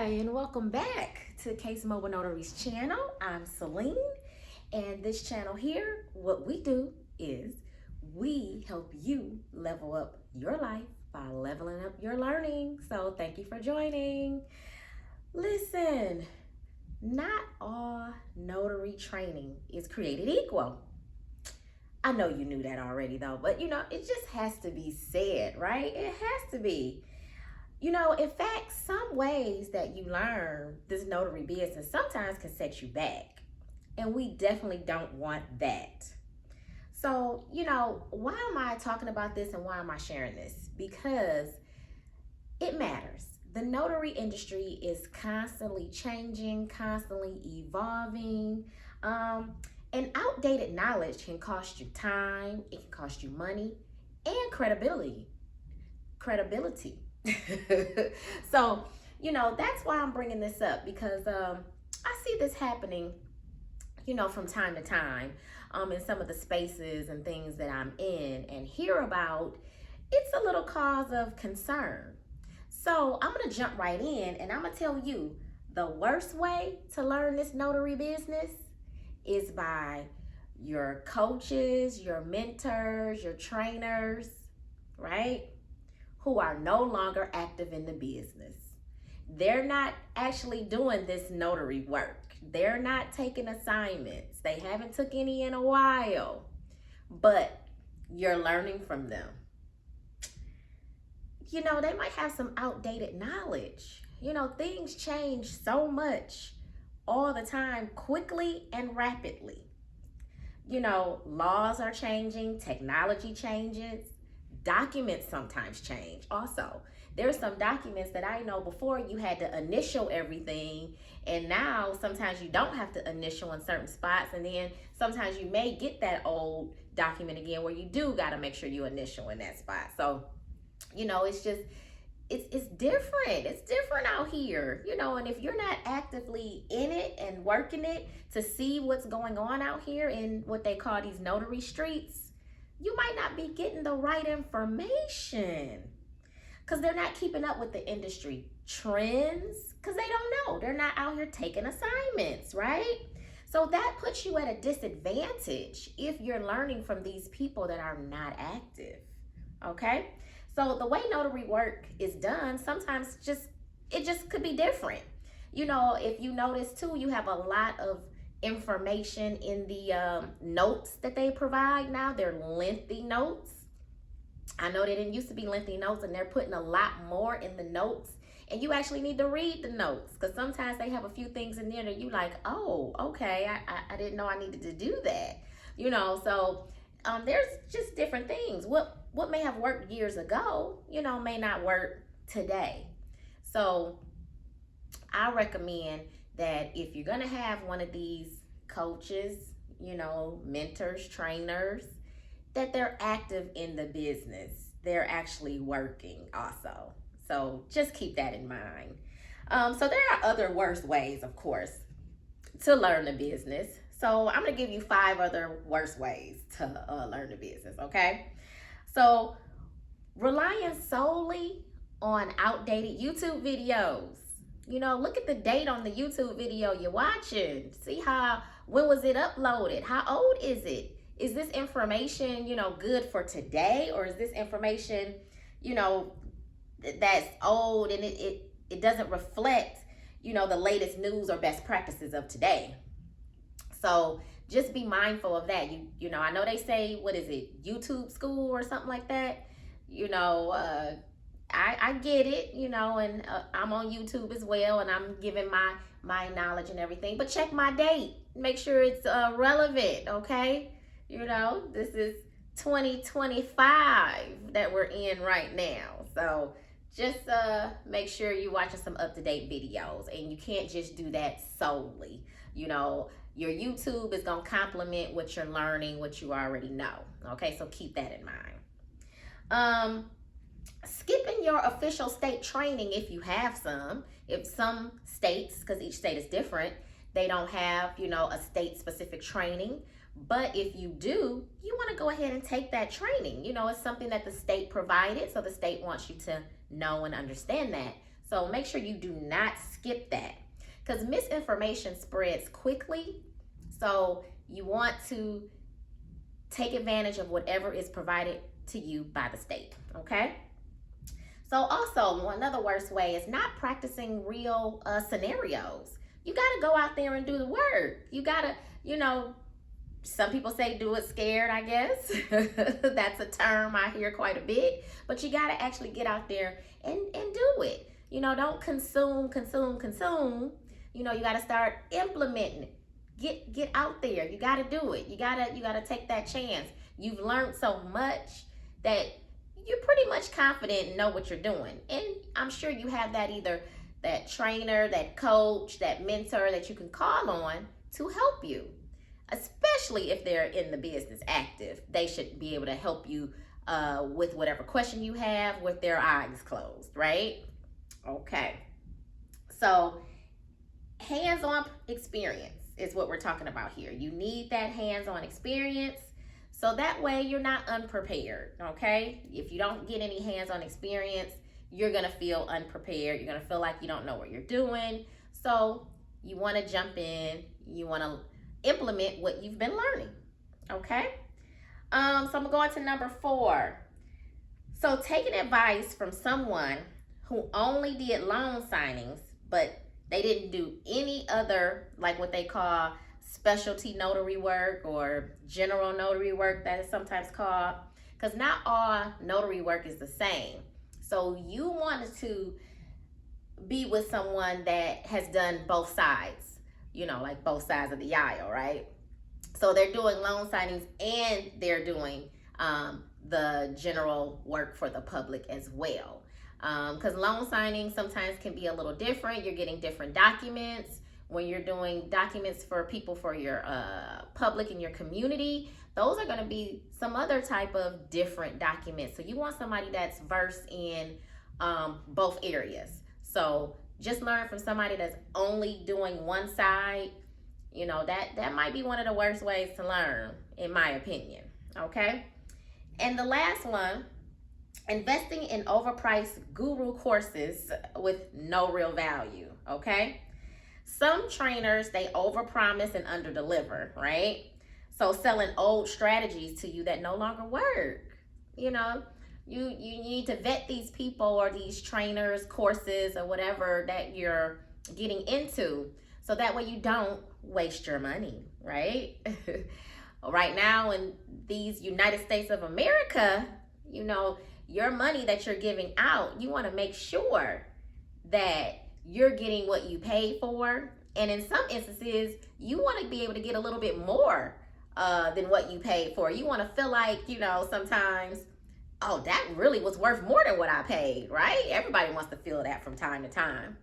Hi, and welcome back to Case Mobile Notaries channel. I'm Celine, and this channel here, what we do is we help you level up your life by leveling up your learning. So thank you for joining. Listen, not all notary training is created equal. I know you knew that already though, but it just has to be said, right? It has to be. In fact, some ways that you learn this notary business sometimes can set you back. And we definitely don't want that. So, why am I talking about this and why am I sharing this? Because it matters. The notary industry is constantly changing, constantly evolving. And outdated knowledge can cost you time, it can cost you money, and credibility. Credibility. So, that's why I'm bringing this up because I see this happening, from time to time in some of the spaces and things that I'm in and hear about. It's a little cause of concern. So, I'm going to jump right in and I'm going to tell you the worst way to learn this notary business is by your coaches, your mentors, your trainers, right? Who are no longer active in the business. They're not actually doing this notary work. They're not taking assignments. They haven't took any in a while, but you're learning from them. They might have some outdated knowledge. Things change so much all the time, quickly and rapidly. Laws are changing, technology changes, documents sometimes change also. There's some documents that I know before you had to initial everything, and now sometimes you don't have to initial in certain spots, and then sometimes you may get that old document again where you do got to make sure you initial in that spot. So it's just it's different. It's different out here, and if you're not actively in it and working it to see what's going on out here in what they call these notary streets, you might not be getting the right information because they're not keeping up with the industry trends because they don't know. They're not out here taking assignments, right? So that puts you at a disadvantage if you're learning from these people that are not active, okay? So the way notary work is done, sometimes it just could be different. If you notice too, you have a lot of information in the notes that they provide now. They're lengthy notes. I know they didn't used to be lengthy notes, and they're putting a lot more in the notes, and you actually need to read the notes because sometimes they have a few things in there that you like, oh, okay, I didn't know I needed to do that. So there's just different things. What may have worked years ago, may not work today. So I recommend that if you're gonna have one of these coaches, mentors, trainers, that they're active in the business. They're actually working also. So just keep that in mind. So there are other worse ways, of course, to learn the business. So I'm gonna give you 5 other worse ways to learn the business, okay? So relying solely on outdated YouTube videos. Look at the date on the YouTube video you're watching. See when was it uploaded? How old is it? Is this information, good for today? Or is this information, that's old and it doesn't reflect, the latest news or best practices of today? So just be mindful of that. I know they say, what is it, YouTube school or something like that? I get it, and I'm on YouTube as well, and I'm giving my knowledge and everything. But check my date. Make sure it's relevant, okay? This is 2025 that we're in right now. So just make sure you're watching some up-to-date videos, and you can't just do that solely. Your YouTube is going to complement what you're learning, what you already know. Okay, so keep that in mind. Skipping your official state training if you have some. If some states, because each state is different, they don't have, a state-specific training. But if you do, you want to go ahead and take that training. It's something that the state provided, so the state wants you to know and understand that. So make sure you do not skip that, because misinformation spreads quickly. So you want to take advantage of whatever is provided to you by the state, okay? So also, another worst way is not practicing real scenarios. You got to go out there and do the work. You got to, some people say do it scared, I guess. That's a term I hear quite a bit. But you got to actually get out there and do it. Don't consume. You got to start implementing it. Get out there. You got to do it. You got to take that chance. You've learned so much that you're pretty much confident and know what you're doing. And I'm sure you have that trainer, that coach, that mentor that you can call on to help you. Especially if they're in the business active. They should be able to help you with whatever question you have with their eyes closed, right? Okay. So hands-on experience is what we're talking about here. You need that hands-on experience, so that way you're not unprepared, okay? If you don't get any hands-on experience, you're gonna feel unprepared. You're gonna feel like you don't know what you're doing. So you wanna jump in, you wanna implement what you've been learning, okay? So I'm gonna go on to number 4. So taking advice from someone who only did loan signings, but they didn't do any other, like what they call specialty notary work or general notary work, that is sometimes called, because not all notary work is the same. So you wanted to be with someone that has done both sides, like both sides of the aisle, right? So they're doing loan signings and they're doing the general work for the public as well. Because loan signings sometimes can be a little different. You're getting different documents. When you're doing documents for people for your public and your community, those are going to be some other type of different documents. So you want somebody that's versed in both areas. So just learn from somebody that's only doing one side. That might be one of the worst ways to learn, in my opinion. Okay. And the last one, investing in overpriced guru courses with no real value. Okay. Some trainers, they overpromise and underdeliver, right? So selling old strategies to you that no longer work. You need to vet these people or these trainers, courses, or whatever that you're getting into, so that way you don't waste your money, right? Right now in these United States of America, your money that you're giving out, you want to make sure that you're getting what you paid for. And in some instances, you want to be able to get a little bit more than what you paid for. You want to feel like, sometimes, oh, that really was worth more than what I paid, right? Everybody wants to feel that from time to time.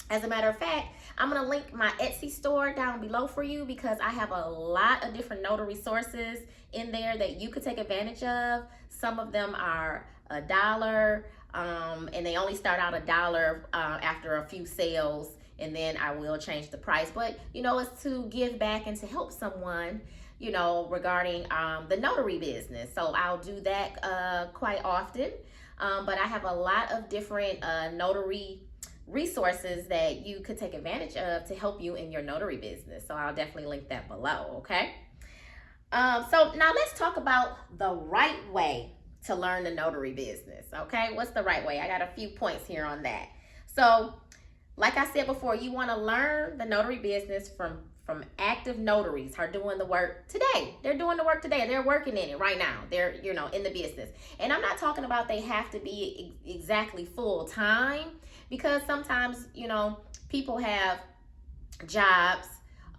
As a matter of fact, I'm going to link my Etsy store down below for you, because I have a lot of different notary sources in there that you could take advantage of. Some of them are $1, and they only start out $1 after a few sales, and then I will change the price. But, it's to give back and to help someone, regarding the notary business. So I'll do that quite often. But I have a lot of different notary resources that you could take advantage of to help you in your notary business. So I'll definitely link that below, okay? So now let's talk about the right way to learn the notary business, okay? What's the right way? I got a few points here on that. So like I said before, you want to learn the notary business from active notaries who are doing the work today. They're doing the work today. They're working in it right now. They're, in the business. And I'm not talking about they have to be exactly full time, because sometimes, people have jobs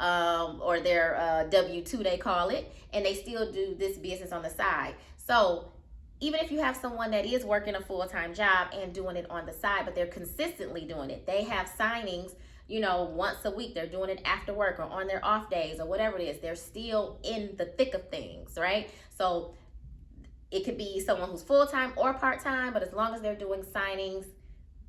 or their W-2, they call it, and they still do this business on the side. So even if you have someone that is working a full-time job and doing it on the side, but they're consistently doing it, they have signings, once a week. They're doing it after work or on their off days or whatever it is. They're still in the thick of things, right? So it could be someone who's full-time or part-time, but as long as they're doing signings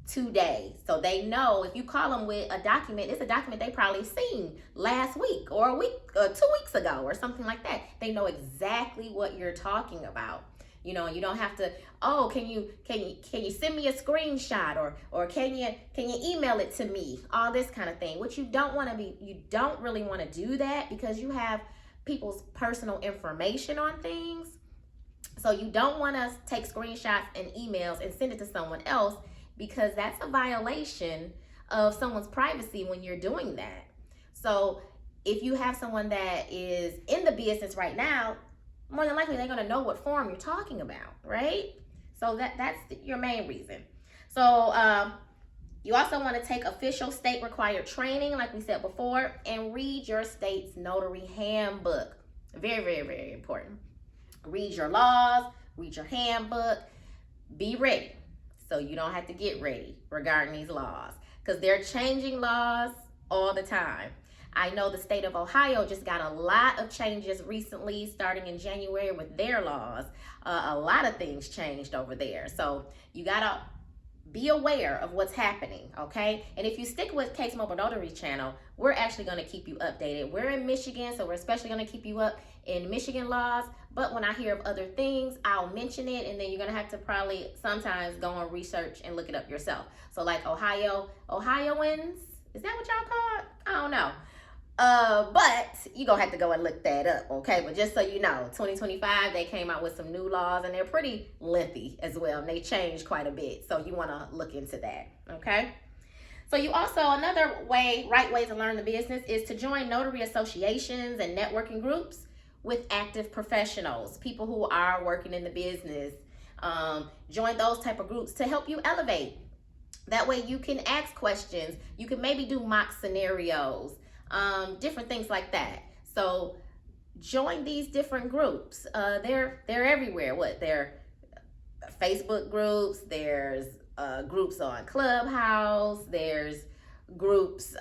2 days. So they know if you call them with a document, it's a document they probably seen last week or a week, 2 weeks ago or something like that. They know exactly what you're talking about. You know, you don't have to, oh, can you send me a screenshot, or can you email it to me? All this kind of thing. What you don't want to be, you don't really want to do that, because you have people's personal information on things. So you don't want to take screenshots and emails and send it to someone else, because that's a violation of someone's privacy when you're doing that. So if you have someone that is in the business right now, more than likely they're going to know what form you're talking about, right? So that's your main reason. So you also want to take official state required training, like we said before, and read your state's notary handbook. Very, very, very important. Read your laws, read your handbook, be ready. So you don't have to get ready regarding these laws, because they're changing laws all the time. I know the state of Ohio just got a lot of changes recently, starting in January with their laws. A lot of things changed over there. So you gotta be aware of what's happening, okay? And if you stick with Case Mobile Notaries channel, we're actually gonna keep you updated. We're in Michigan, so we're especially gonna keep you up in Michigan laws. But when I hear of other things, I'll mention it, and then you're gonna have to probably sometimes go and research and look it up yourself. So like Ohioans, is that what y'all call it? I don't know. But you're gonna have to go and look that up, okay? But just so you know, 2025, they came out with some new laws, and they're pretty lengthy as well, and they changed quite a bit. So you wanna look into that, okay? So you also, another right way to learn the business is to join notary associations and networking groups with active professionals, people who are working in the business. Join those type of groups to help you elevate. That way you can ask questions. You can maybe do mock scenarios. Different things like that. So join these different groups. They're everywhere. They're Facebook groups. There's groups on Clubhouse. There's groups.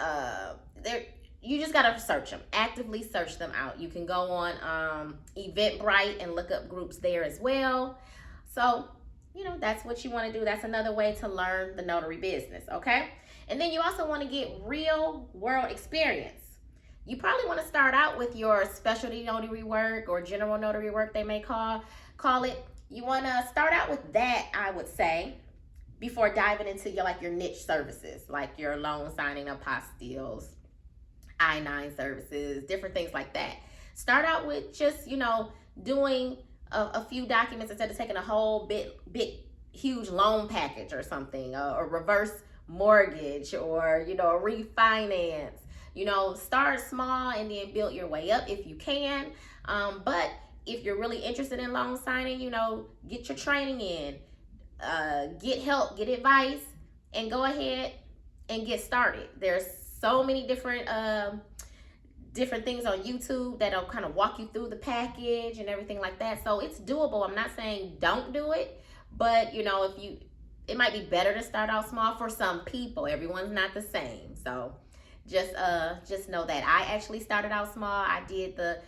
You just gotta search them. Actively search them out. You can go on Eventbrite and look up groups there as well. So you know, that's what you want to do. That's another way to learn the notary business, okay? And then you also want to get real world experience. You probably want to start out with your specialty notary work, or general notary work, they may call it. You want to start out with that, I would say, before diving into your niche services, like your loan signing apostilles, I-9 services, different things like that. Start out with just, doing a few documents instead of taking a whole big, huge loan package or something, or reverse mortgage, or, a refinance. Start small and then build your way up if you can. But if you're really interested in loan signing, get your training in, get help, get advice, and go ahead and get started. There's so many different things on YouTube that'll kind of walk you through the package and everything like that. So it's doable. I'm not saying don't do it, but it might be better to start out small for some people. Everyone's not the same. So just know that I actually started out small. I did the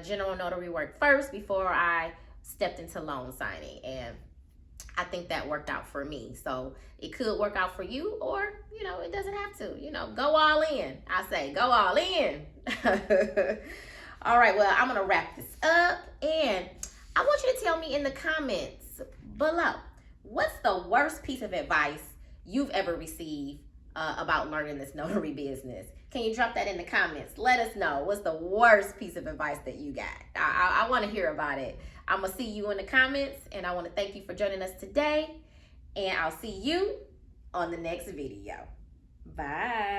general notary work first before I stepped into loan signing, and I think that worked out for me. So it could work out for you, or it doesn't have to. Go all in. I say go all in. All right, well, I'm gonna wrap this up, and I want you to tell me in the comments below, what's the worst piece of advice you've ever received about learning this notary business? Can you drop that in the comments? Let us know, what's the worst piece of advice that you got? I want to hear about it. I'm gonna see you in the comments, and I want to thank you for joining us today, and I'll see you on the next video. Bye.